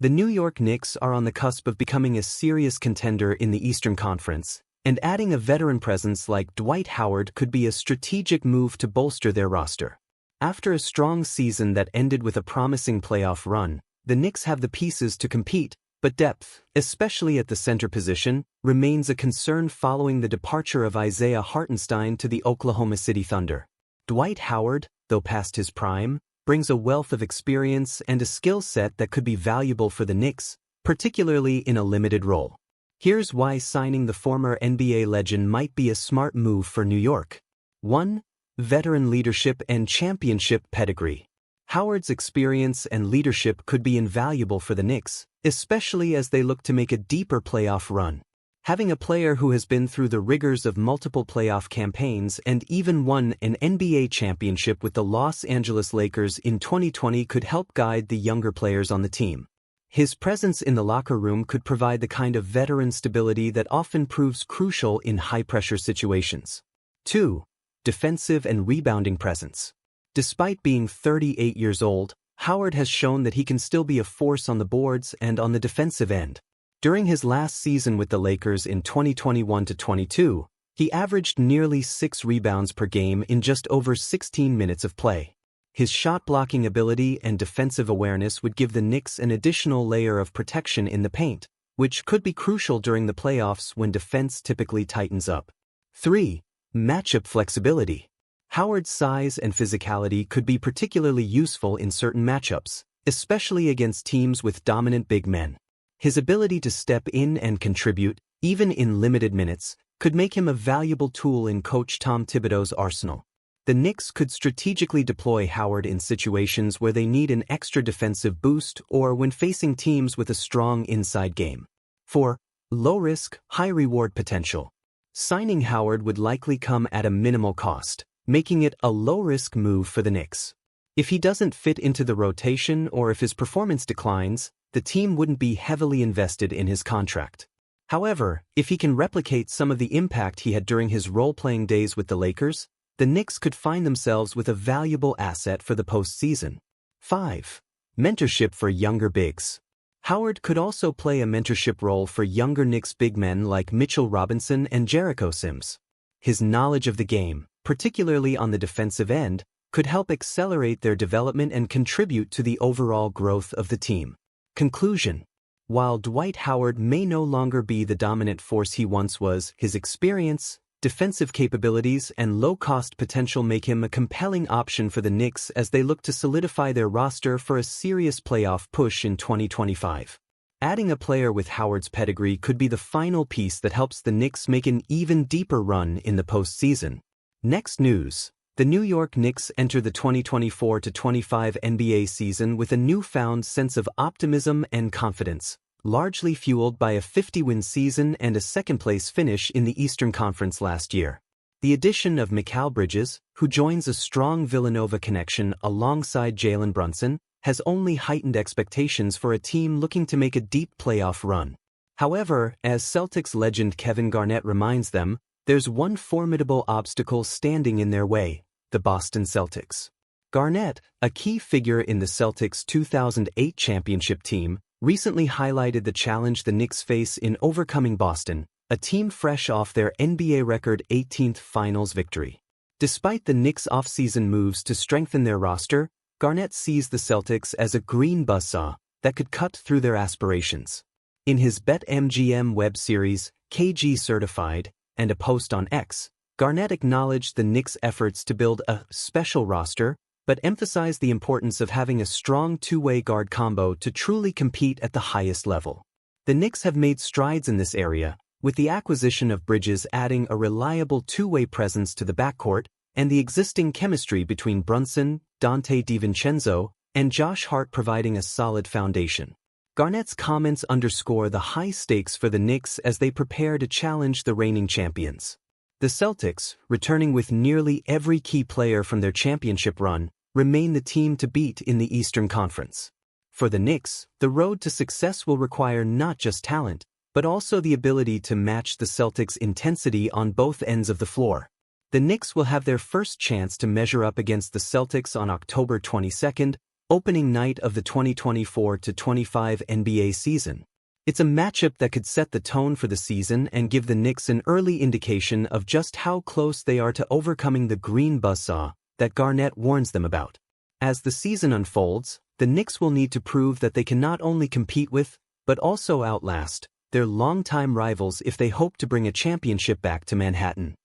The New York Knicks are on the cusp of becoming a serious contender in the Eastern Conference, and adding a veteran presence like Dwight Howard could be a strategic move to bolster their roster. After a strong season that ended with a promising playoff run, the Knicks have the pieces to compete, but depth, especially at the center position, remains a concern following the departure of Isaiah Hartenstein to the Oklahoma City Thunder. Dwight Howard, though past his prime, brings a wealth of experience and a skill set that could be valuable for the Knicks, particularly in a limited role. Here's why signing the former NBA legend might be a smart move for New York. 1. Veteran leadership and championship pedigree. Howard's experience and leadership could be invaluable for the Knicks, especially as they look to make a deeper playoff run. Having a player who has been through the rigors of multiple playoff campaigns and even won an NBA championship with the Los Angeles Lakers in 2020 could help guide the younger players on the team. His presence in the locker room could provide the kind of veteran stability that often proves crucial in high-pressure situations. 2. Defensive and rebounding presence. Despite being 38 years old, Howard has shown that he can still be a force on the boards and on the defensive end. During his last season with the Lakers in 2021-22, he averaged nearly 6 rebounds per game in just over 16 minutes of play. His shot-blocking ability and defensive awareness would give the Knicks an additional layer of protection in the paint, which could be crucial during the playoffs when defense typically tightens up. 3. Matchup flexibility. Howard's size and physicality could be particularly useful in certain matchups, especially against teams with dominant big men. His ability to step in and contribute, even in limited minutes, could make him a valuable tool in Coach Tom Thibodeau's arsenal. The Knicks could strategically deploy Howard in situations where they need an extra defensive boost or when facing teams with a strong inside game. 4. Low-risk, high-reward potential. Signing Howard would likely come at a minimal cost, making it a low-risk move for the Knicks. If he doesn't fit into the rotation or if his performance declines, the team wouldn't be heavily invested in his contract. However, if he can replicate some of the impact he had during his role-playing days with the Lakers, the Knicks could find themselves with a valuable asset for the postseason. 5. Mentorship for younger bigs. Howard could also play a mentorship role for younger Knicks big men like Mitchell Robinson and Jericho Sims. His knowledge of the game, particularly on the defensive end, could help accelerate their development and contribute to the overall growth of the team. Conclusion. While Dwight Howard may no longer be the dominant force he once was, his experience, defensive capabilities, and low-cost potential make him a compelling option for the Knicks as they look to solidify their roster for a serious playoff push in 2025. Adding a player with Howard's pedigree could be the final piece that helps the Knicks make an even deeper run in the postseason. Next news. The New York Knicks enter the 2024-25 NBA season with a newfound sense of optimism and confidence, largely fueled by a 50-win season and a second-place finish in the Eastern Conference last year. The addition of Mikal Bridges, who joins a strong Villanova connection alongside Jalen Brunson, has only heightened expectations for a team looking to make a deep playoff run. However, as Celtics legend Kevin Garnett reminds them, there's one formidable obstacle standing in their way: the Boston Celtics. Garnett, a key figure in the Celtics' 2008 championship team, recently highlighted the challenge the Knicks face in overcoming Boston, a team fresh off their NBA record 18th finals victory. Despite the Knicks' offseason moves to strengthen their roster, Garnett sees the Celtics as a green buzzsaw that could cut through their aspirations. In his BetMGM web series, KG Certified, and a post on X, Garnett acknowledged the Knicks' efforts to build a special roster, but emphasized the importance of having a strong two-way guard combo to truly compete at the highest level. The Knicks have made strides in this area, with the acquisition of Bridges adding a reliable two-way presence to the backcourt and the existing chemistry between Brunson, Dante DiVincenzo, and Josh Hart providing a solid foundation. Garnett's comments underscore the high stakes for the Knicks as they prepare to challenge the reigning champions. The Celtics, returning with nearly every key player from their championship run, remain the team to beat in the Eastern Conference. For the Knicks, the road to success will require not just talent, but also the ability to match the Celtics' intensity on both ends of the floor. The Knicks will have their first chance to measure up against the Celtics on October 22nd, opening night of the 2024-25 NBA season. It's a matchup that could set the tone for the season and give the Knicks an early indication of just how close they are to overcoming the green buzzsaw that Garnett warns them about. As the season unfolds, the Knicks will need to prove that they can not only compete with, but also outlast, their longtime rivals if they hope to bring a championship back to Manhattan.